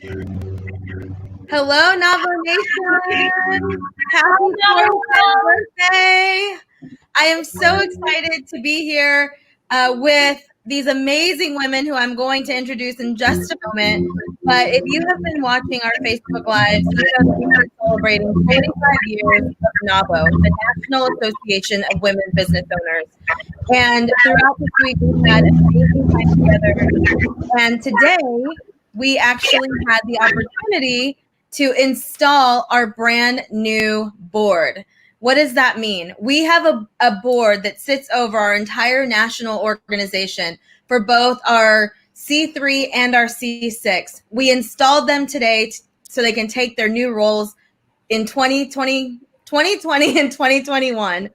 Hello, NAWBO Nation. Happy 45th birthday. I am so excited to be here with these amazing women who I'm going to introduce in just a moment. But if you have been watching our Facebook Lives, you know that we've been celebrating 45 years of NAWBO, the National Association of Women Business Owners. And throughout this week, we've had an amazing time together. And today, we actually had the opportunity to install our brand new board. What does that mean? We have a board that sits over our entire national organization for both our C3 and our C6. We installed them today so they can take their new roles in 2020 and 2021.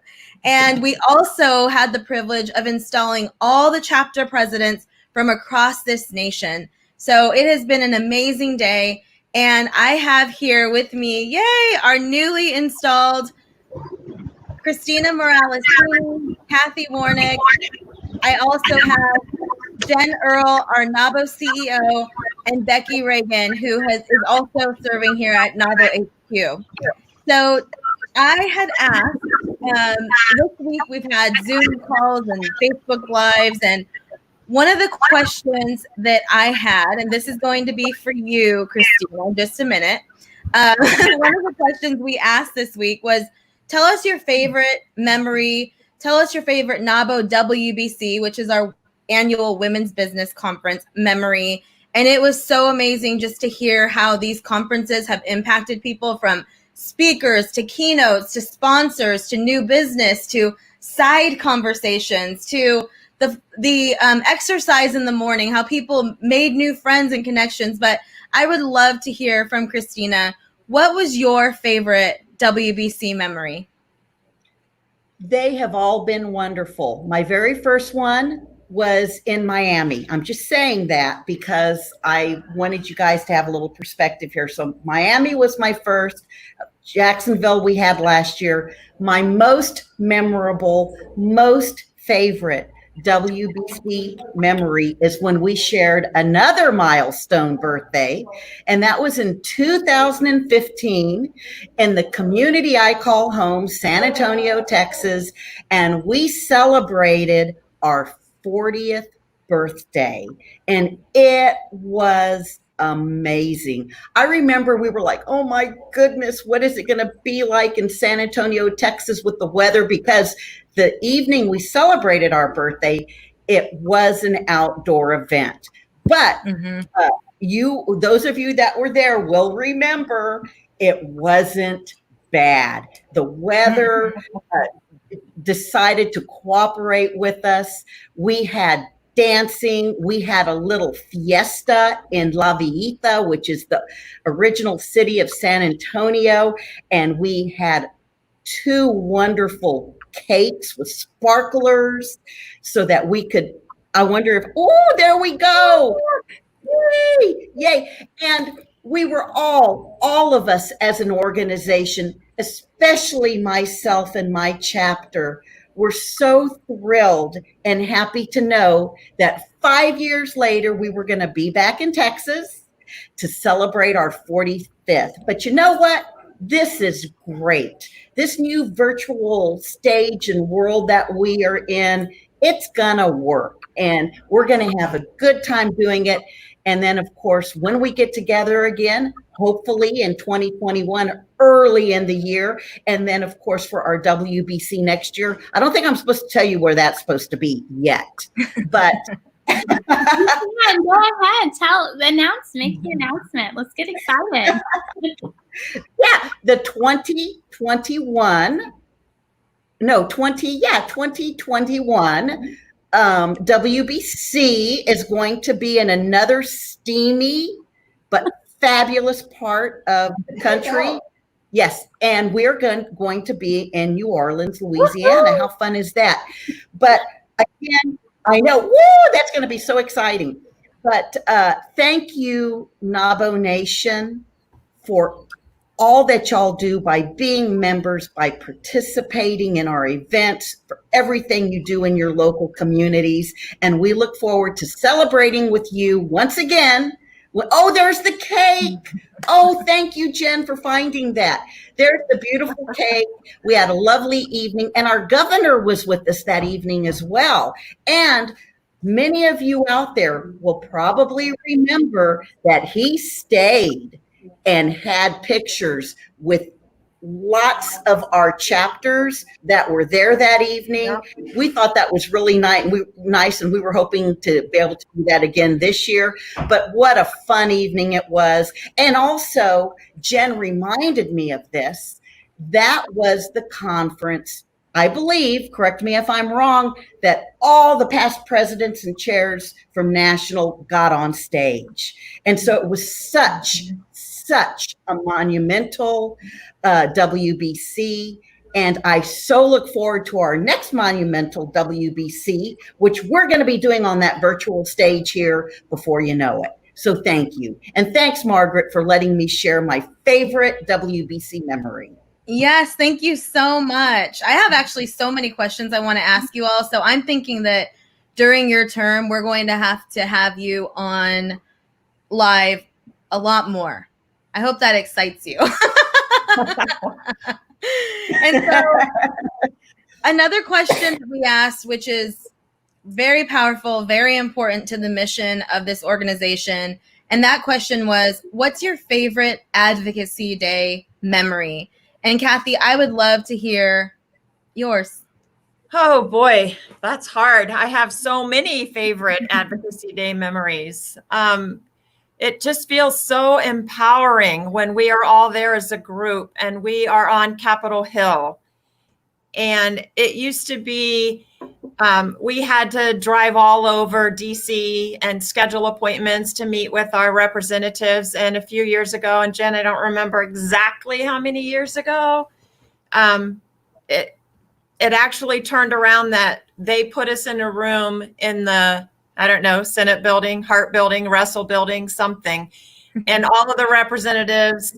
And we also had the privilege of installing all the chapter presidents from across this nation. So it has been an amazing day. And I have here with me, yay, our newly installed Christina Morales, Kathy Warnick. I also have Jen Earl, our NAWBO CEO, and Becky Reagan, who is also serving here at NAWBO HQ. So I had asked, this week we've had Zoom calls and Facebook Lives, and one of the questions that I had, and this is going to be for you, Christina, in just a minute. One of the questions we asked this week was, tell us your favorite memory. Tell us your favorite NAWBO WBC, which is our annual Women's Business Conference memory. And it was so amazing just to hear how these conferences have impacted people, from speakers to keynotes to sponsors to new business to side conversations to the exercise in the morning, how people made new friends and connections. But I would love to hear from Christina. What was your favorite WBC memory? They have all been wonderful. My very first one was in Miami. I'm just saying that because I wanted you guys to have a little perspective here. So Miami was my first. Jacksonville we had last year. My most memorable, most favorite WBC memory is when we shared another milestone birthday, and that was in 2015 in the community I call home, San Antonio, Texas, and we celebrated our 40th birthday, and it was amazing. I remember we were like, oh my goodness, what is it going to be like in San Antonio, Texas with the weather? Because the evening we celebrated our birthday, it was an outdoor event. But those of you that were there will remember it wasn't bad. The weather decided to cooperate with us. We had dancing. We had a little fiesta in La Villita, which is the original city of San Antonio. And we had two wonderful cakes with sparklers so that we could, I wonder if, oh, there we go. Yay, yay. And we were all of us as an organization, especially myself and my chapter, we're so thrilled and happy to know that 5 years later, we were going to be back in Texas to celebrate our 45th. But you know what? This is great. This new virtual stage and world that we are in, it's going to work. And we're going to have a good time doing it. And then, of course, when we get together again, hopefully in 2021, early in the year. And then, of course, for our WBC next year, I don't think I'm supposed to tell you where that's supposed to be yet, but. Yeah, go ahead. Make the announcement. Let's get excited. Yeah, the 2021 WBC is going to be in another steamy but fabulous part of the country. Yes, and we're going to be in New Orleans, Louisiana. Woo-hoo! How fun is that? But again, I know, woo, that's going to be so exciting. But thank you, NAWBO Nation, for all that y'all do by being members, by participating in our events, for everything you do in your local communities. And we look forward to celebrating with you once again Oh, there's the cake. Oh, thank you, Jen, for finding that. There's the beautiful cake. We had a lovely evening, and our governor was with us that evening as well. And many of you out there will probably remember that he stayed and had pictures with lots of our chapters that were there that evening. Yep. We thought that was really nice, and we were hoping to be able to do that again this year. But what a fun evening it was. And also, Jen reminded me of this. That was the conference, I believe, correct me if I'm wrong, that all the past presidents and chairs from National got on stage. And so it was such a monumental WBC. And I so look forward to our next monumental WBC, which we're going to be doing on that virtual stage here before you know it. So thank you. And thanks, Margaret, for letting me share my favorite WBC memory. Yes, thank you so much. I have actually so many questions I want to ask you all. So I'm thinking that during your term, we're going to have you on live a lot more. I hope that excites you. And so another question that we asked, which is very powerful, very important to the mission of this organization. And that question was, what's your favorite Advocacy Day memory? And Kathy, I would love to hear yours. Oh boy, that's hard. I have so many favorite Advocacy Day memories. It just feels so empowering when we are all there as a group and we are on Capitol Hill. And it used to be, we had to drive all over DC and schedule appointments to meet with our representatives. And a few years ago, and Jen, I don't remember exactly how many years ago, it actually turned around that they put us in a room in the, I don't know, Senate building, Hart building, Russell building, something. And all of the representatives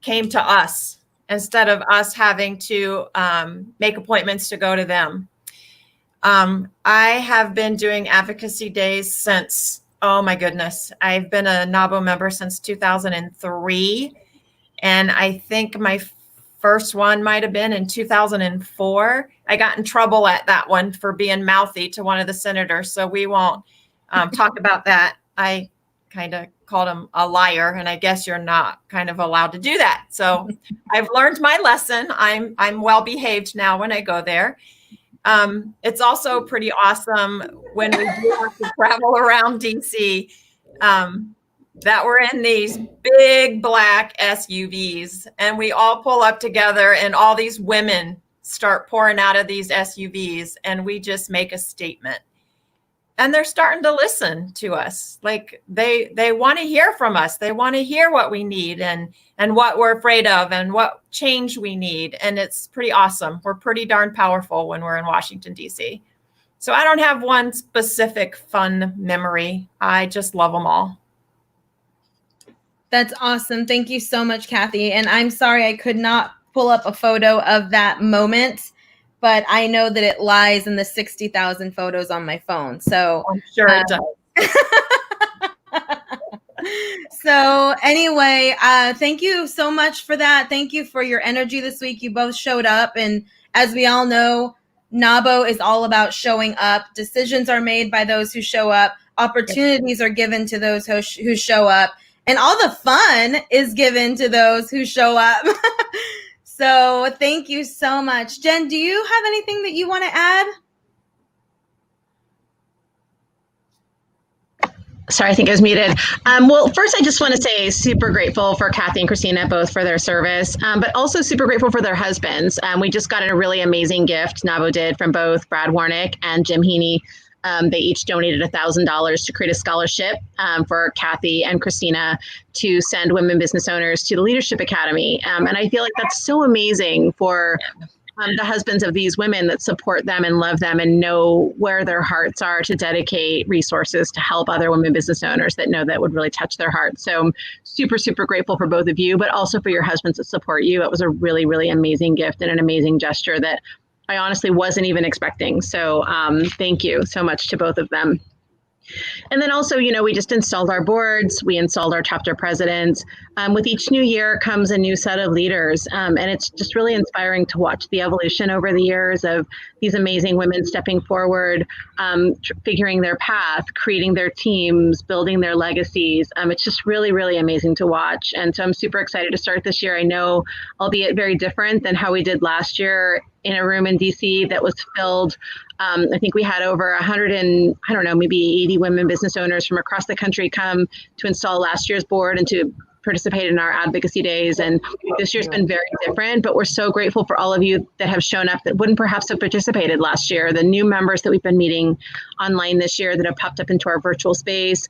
came to us instead of us having to make appointments to go to them. I have been doing advocacy days since, oh my goodness, I've been a NAWBO member since 2003. And I think my first one might have been in 2004. I got in trouble at that one for being mouthy to one of the senators. So we won't talk about that. I kind of called him a liar, and I guess you're not kind of allowed to do that. So I've learned my lesson. I'm well behaved now when I go there. It's also pretty awesome when we do have to travel around DC, that we're in these big black SUVs and we all pull up together and all these women start pouring out of these SUVs and we just make a statement. And they're starting to listen to us. Like they want to hear from us. They want to hear what we need and what we're afraid of and what change we need. And it's pretty awesome. We're pretty darn powerful when we're in Washington, DC. So I don't have one specific fun memory. I just love them all. That's awesome. Thank you so much, Kathy. And I'm sorry I could not pull up a photo of that moment, but I know that it lies in the 60,000 photos on my phone. So I'm sure it does. So anyway, thank you so much for that. Thank you for your energy this week. You both showed up. And as we all know, NAWBO is all about showing up. Decisions are made by those who show up. Opportunities are given to those who show up. And all the fun is given to those who show up. So thank you so much. Jen, do you have anything that you want to add? Sorry, I think I was muted. Well, first, I just want to say super grateful for Kathy and Christina, both for their service, but also super grateful for their husbands. We just got a really amazing gift, NAWBO did, from both Brad Warnick and Jim Heaney. They each donated $1,000 to create a scholarship for Kathy and Christina to send women business owners to the Leadership Academy. And I feel like that's so amazing for the husbands of these women that support them and love them and know where their hearts are to dedicate resources to help other women business owners that know that would really touch their hearts. So I'm super, super grateful for both of you, but also for your husbands that support you. It was a really, really amazing gift and an amazing gesture that I honestly wasn't even expecting. So thank you so much to both of them. And then also, we just installed our boards, we installed our chapter presidents. With each new year comes a new set of leaders. And it's just really inspiring to watch the evolution over the years of these amazing women stepping forward, figuring their path, creating their teams, building their legacies. It's just really, really amazing to watch. And so I'm super excited to start this year. I know, albeit very different than how we did last year, in a room in DC that was filled. I think we had over 100 and I don't know, maybe 80 women business owners from across the country come to install last year's board and to participate in our advocacy days. And this year's been very different, but we're so grateful for all of you that have shown up that wouldn't perhaps have participated last year, the new members that we've been meeting online this year that have popped up into our virtual space.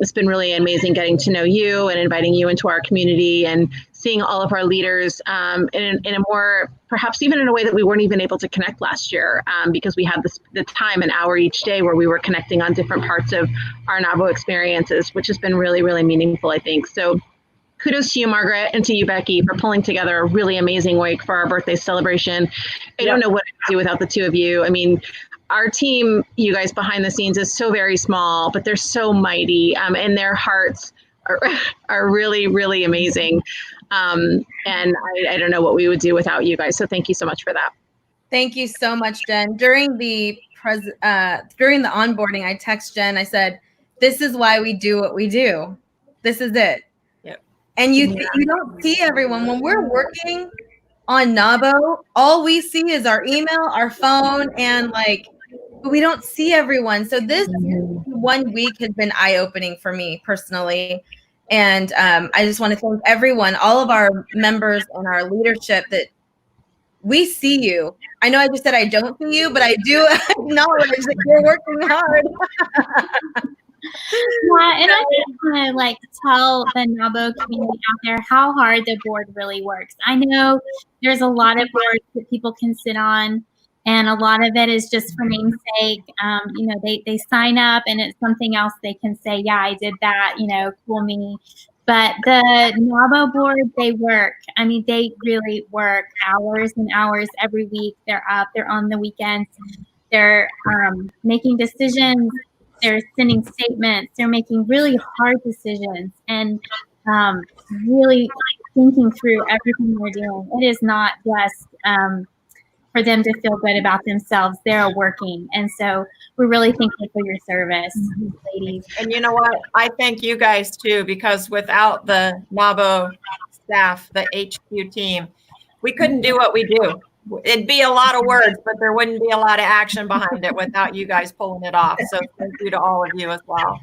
It's been really amazing getting to know you and inviting you into our community and seeing all of our leaders in a more, perhaps even in a way that we weren't even able to connect last year because we had the time, an hour each day where we were connecting on different parts of our NAWBO experiences, which has been really, really meaningful, I think. So kudos to you, Margaret, and to you, Becky, for pulling together a really amazing wake for our birthday celebration. I don't know what I'd do without the two of you. I mean, our team, you guys behind the scenes, is so very small, but they're so mighty, and their hearts are really, really amazing. And I don't know what we would do without you guys. So thank you so much for that. Thank you so much, Jen. During the onboarding, I text Jen. I said, "This is why we do what we do. This is it." Yep. And you don't see everyone when we're working on NAWBO. All we see is our email, our phone, and we don't see everyone. So this 1 week has been eye-opening for me personally. And I just want to thank everyone, all of our members and our leadership, that we see you. I know I just said I don't see you, but I do acknowledge that you're working hard. Yeah, and I just want to tell the NAWBO community out there how hard the board really works. I know there's a lot of boards that people can sit on, and a lot of it is just for namesake. They sign up and it's something else they can say, yeah, I did that, cool me. But the NAWBO board, they work. I mean, they really work hours and hours every week. They're up, they're on the weekends, they're making decisions, they're sending statements, they're making really hard decisions, and really thinking through everything they're doing. It is not just for them to feel good about themselves. They're working. And so we're really thankful for your service, ladies. And you know what? I thank you guys too, because without the NAWBO staff, the HQ team, we couldn't do what we do. It'd be a lot of words, but there wouldn't be a lot of action behind it without you guys pulling it off. So thank you to all of you as well.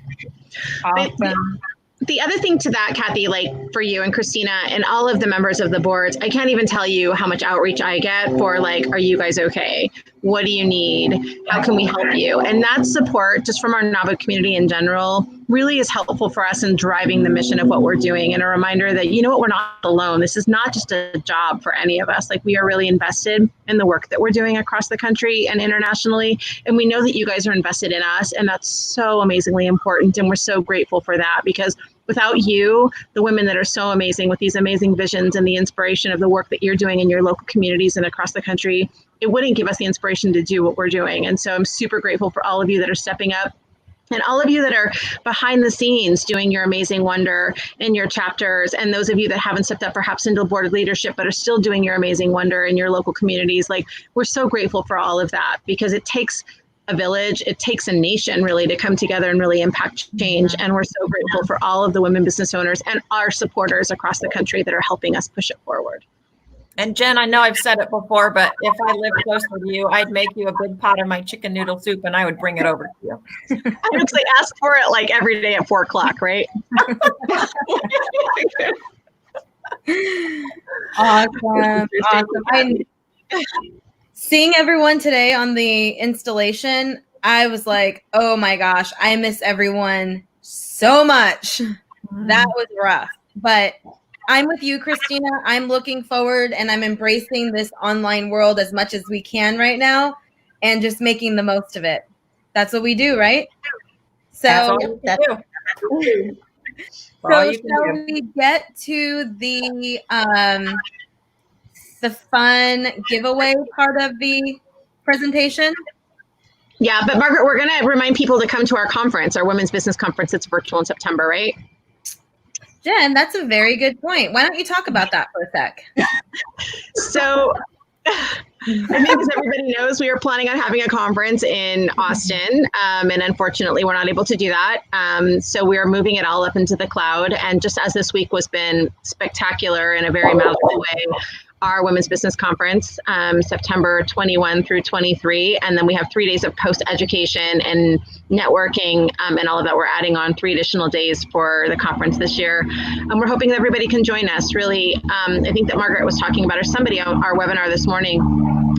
Awesome. The other thing to that, Kathy, for you and Christina and all of the members of the boards, I can't even tell you how much outreach I get for are you guys okay? What do you need? How can we help you? And that support just from our NAWBO community in general really is helpful for us in driving the mission of what we're doing, and a reminder that, we're not alone. This is not just a job for any of us. We are really invested in the work that we're doing across the country and internationally. And we know that you guys are invested in us, and that's so amazingly important. And we're so grateful for that, because without you, the women that are so amazing with these amazing visions and the inspiration of the work that you're doing in your local communities and across the country, it wouldn't give us the inspiration to do what we're doing. And so I'm super grateful for all of you that are stepping up, and all of you that are behind the scenes doing your amazing wonder in your chapters, and those of you that haven't stepped up perhaps into the board of leadership but are still doing your amazing wonder in your local communities. We're so grateful for all of that, because it takes a village, it takes a nation really to come together and really impact change. And we're so grateful for all of the women business owners and our supporters across the country that are helping us push it forward. And Jen, I know I've said it before, but if I lived close to you, I'd make you a big pot of my chicken noodle soup and I would bring it over to you. I actually ask for it every day at 4:00, right? Awesome. Seeing everyone today on the installation, I was like, oh my gosh, I miss everyone so much. That was rough. But I'm with you, Christina. I'm looking forward, and I'm embracing this online world as much as we can right now, and just making the most of it. That's what we do, right? So, shall we get to the fun giveaway part of the presentation? Yeah, but Margaret, we're going to remind people to come to our conference, our women's business conference. It's virtual in September, right? Jen, that's a very good point. Why don't you talk about that for a sec? So I think as everybody knows, we are planning on having a conference in Austin, and unfortunately we're not able to do that. So we are moving it all up into the cloud. And just as this week was been spectacular in a very magical way, our Women's Business Conference, September 21 through 23. And then we have 3 days of post-education and networking and all of that. We're adding on 3 additional days for the conference this year. And we're hoping that everybody can join us. Really, I think that Margaret was talking about, or somebody on our webinar this morning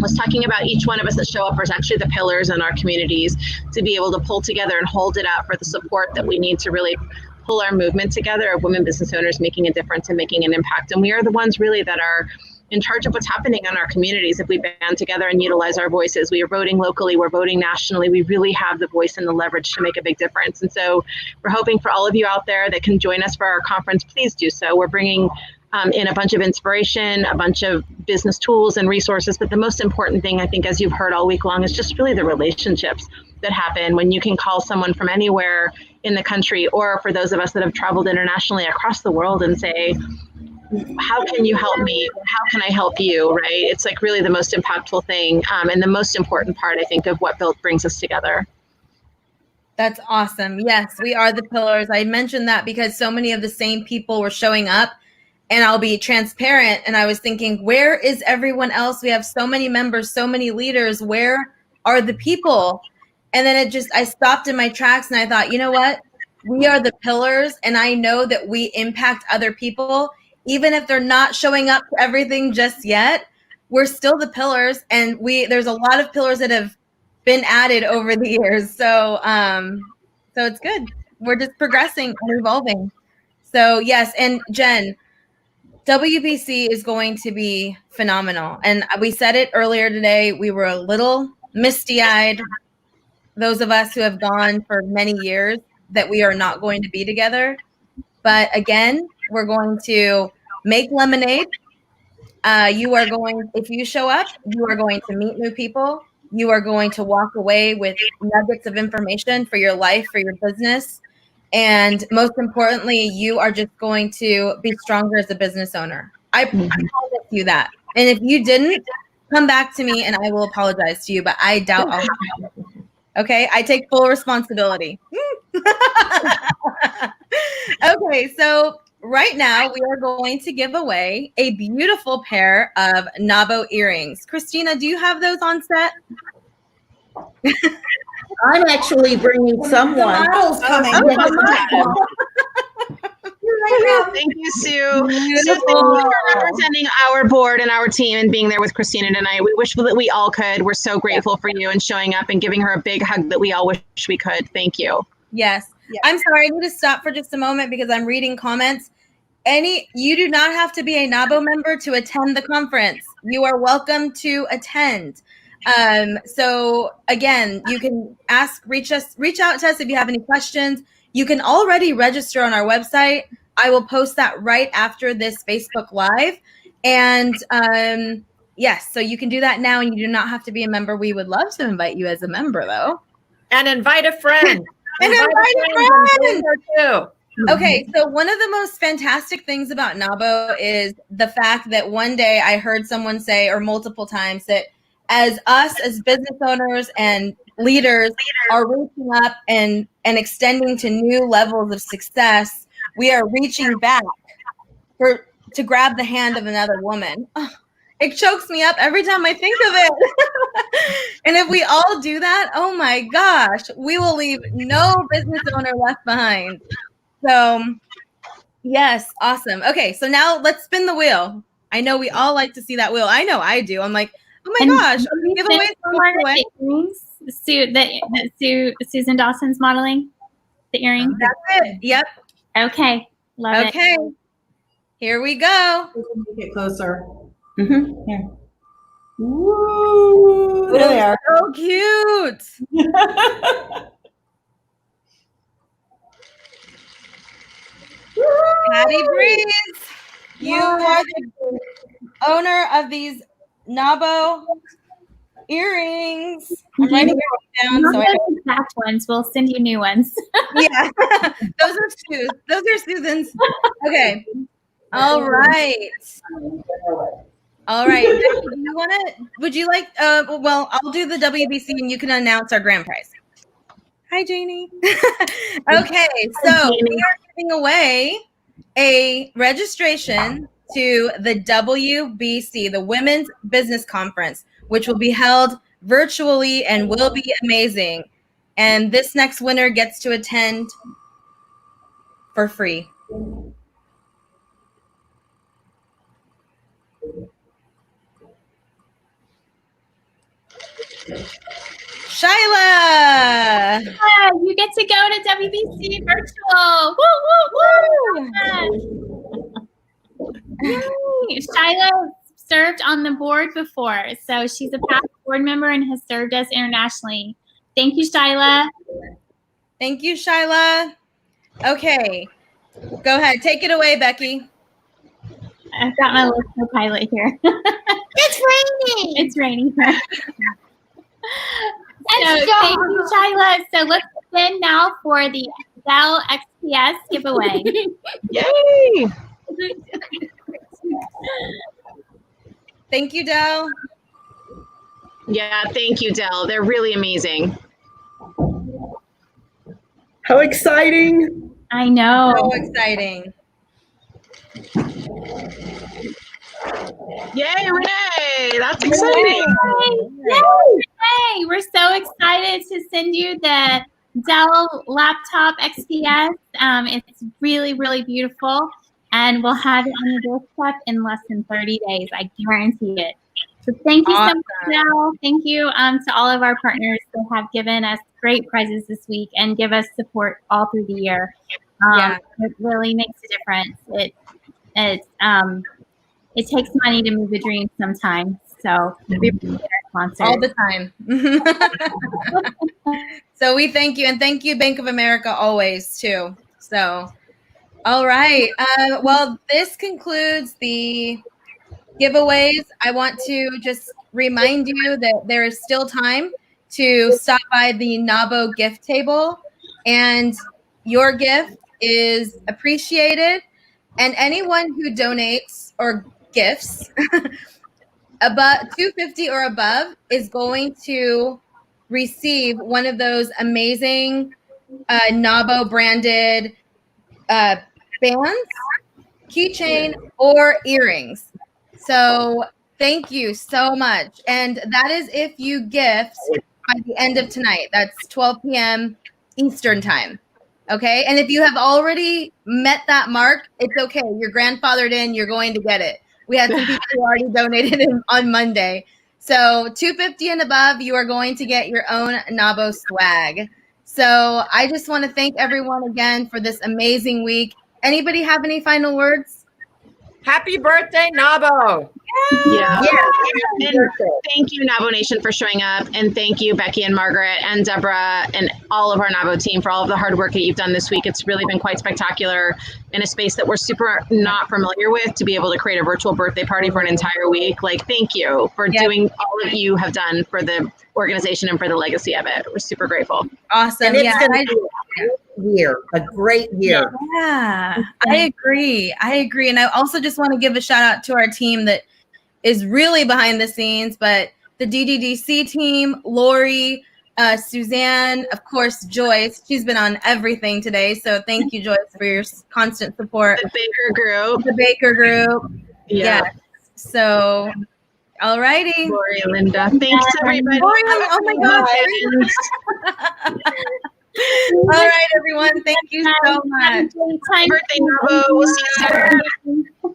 was talking about each one of us that show up as actually the pillars in our communities to be able to pull together and hold it up for the support that we need to really pull our movement together of women business owners making a difference and making an impact. And we are the ones really that are in charge of what's happening in our communities. If we band together and utilize our voices, we are voting locally, we're voting nationally, we really have the voice and the leverage to make a big difference. And so we're hoping for all of you out there that can join us for our conference, please do so. We're bringing in a bunch of inspiration, a bunch of business tools and resources. But the most important thing, I think, as you've heard all week long, is just really the relationships that happen when you can call someone from anywhere in the country, or for those of us that have traveled internationally across the world and say, how can you help me? How can I help you? Right? It's like really the most impactful thing and the most important part, I think, of what brings us together. That's awesome. Yes, we are the pillars. I mentioned that because so many of the same people were showing up, and I'll be transparent. And I was thinking, where is everyone else? We have so many members, so many leaders. Where are the people? And then I stopped in my tracks and I thought, you know what? We are the pillars. And I know that we impact other people. Even if they're not showing up to everything just yet, we're still the pillars. And there's a lot of pillars that have been added over the years. So it's good. We're just progressing and evolving. So yes, and Jen, WBC is going to be phenomenal. And we said it earlier today, we were a little misty-eyed, those of us who have gone for many years, that we are not going to be together. But again, we're going to make lemonade. If you show up, you are going to meet new people. You are going to walk away with nuggets of information for your life, for your business. And most importantly, you are just going to be stronger as a business owner. I promise you that. And if you didn't, come back to me and I will apologize to you, but I doubt I'll have to. Okay, I take full responsibility. Okay, so right now we are going to give away a beautiful pair of NAWBO earrings. Christina, do you have those on set? I'm actually bringing someone. The model's coming. Thank you, Sue. Sue, thank you for representing our board and our team and being there with Christina tonight. We wish that we all could. We're so grateful for you and showing up and giving her a big hug that we all wish we could. Thank you. Yes. I'm sorry, I need to stop for just a moment because I'm reading comments. You do not have to be a NAWBO member to attend the conference. You are welcome to attend. So again, you can reach out to us if you have any questions. You can already register on our website. I will post that right after this Facebook Live. And yes, so you can do that now and you do not have to be a member. We would love to invite you as a member though. And invite a friend. And invite a friend too. Okay, so one of the most fantastic things about NAWBO is the fact that one day I heard someone say, or multiple times, that as us as business owners and leaders are reaching up and extending to new levels of success, we are reaching back to grab the hand of another woman. Oh, it chokes me up every time I think of it. And if we all do that, oh my gosh, we will leave no business owner left behind. So yes, awesome. Okay, so now let's spin the wheel. I know we all like to see that wheel. I know I do. I'm like, oh my gosh, giveaway. Susan Dawson's modeling the earrings. That's it. Yep. Okay. Love it. Okay. Here we go. Get closer. Mm-hmm. Here. Ooh, there they are. So cute. Patty Breeze, you are the owner of these NAWBO earrings. I'm writing it down. Not So those exact ones. We'll send you new ones. yeah, those are Susan's. Okay. All right. All right. Becky, do you want to? Would you like? Well, I'll do the WBC, and you can announce our grand prize. Hi, Janie. Okay, so we are giving away a registration to the WBC, the Women's Business Conference, which will be held virtually and will be amazing. And this next winner gets to attend for free. Shyla! Yeah, you get to go to WBC virtual. Woo, woo, woo! Yay. Shyla served on the board before, so she's a past board member and has served us internationally. Thank you, Shyla. Thank you, Shyla. Okay, go ahead. Take it away, Becky. I've got my little co-pilot here. It's raining. It's raining here. So thank you, Shyla. So let's spin now for the Dell XPS giveaway. Yay! Thank you, Del. Yeah, thank you, Del. They're really amazing. How exciting. I know. So exciting. Yay, Renee! That's exciting. Yay! We're so excited to send you the Dell laptop XPS. It's really, really beautiful, and we'll have it on your doorstep in less than 30 days. I guarantee it. So thank you so much, Dell. Thank you to all of our partners who have given us great prizes this week and give us support all through the year. It really makes a difference. It takes money to move a dream sometimes. So we appreciate our sponsors. All the time. So we thank you, and thank you, Bank of America, always too. So, all right. Well, this concludes the giveaways. I want to just remind you that there is still time to stop by the NAWBO gift table, and your gift is appreciated. And anyone who donates or gifts about $250 or above is going to receive one of those amazing NAWBO branded bands, keychain, or earrings. So thank you so much. And that is if you gift by the end of tonight. That's 12 p.m. Eastern time. Okay. And if you have already met that mark, it's okay. You're grandfathered in. You're going to get it. We had some people who already donated on Monday. So $250 and above, you are going to get your own NAWBO swag. So I just want to thank everyone again for this amazing week. Anybody have any final words? Happy birthday, NAWBO. Yeah. And thank you, NAWBO Nation, for showing up. And thank you, Becky and Margaret and Deborah and all of our NAWBO team for all of the hard work that you've done this week. It's really been quite spectacular in a space that we're super not familiar with, to be able to create a virtual birthday party for an entire week. Like, thank you for doing all of you have done for the organization and for the legacy of it. We're super grateful. Awesome. And it's going to be a great year. Yeah, I agree. And I also just want to give a shout out to our team that is really behind the scenes, but the DDDC team, Lori, Suzanne, of course, Joyce. She's been on everything today. So thank you, Joyce, for your constant support. The Baker Group. Yeah. Yes. So, all righty. Lori, Linda. Thanks, everybody. Lori, oh my gosh. All right, everyone. Thank you so much. Happy birthday, NAWBO. We'll see you soon.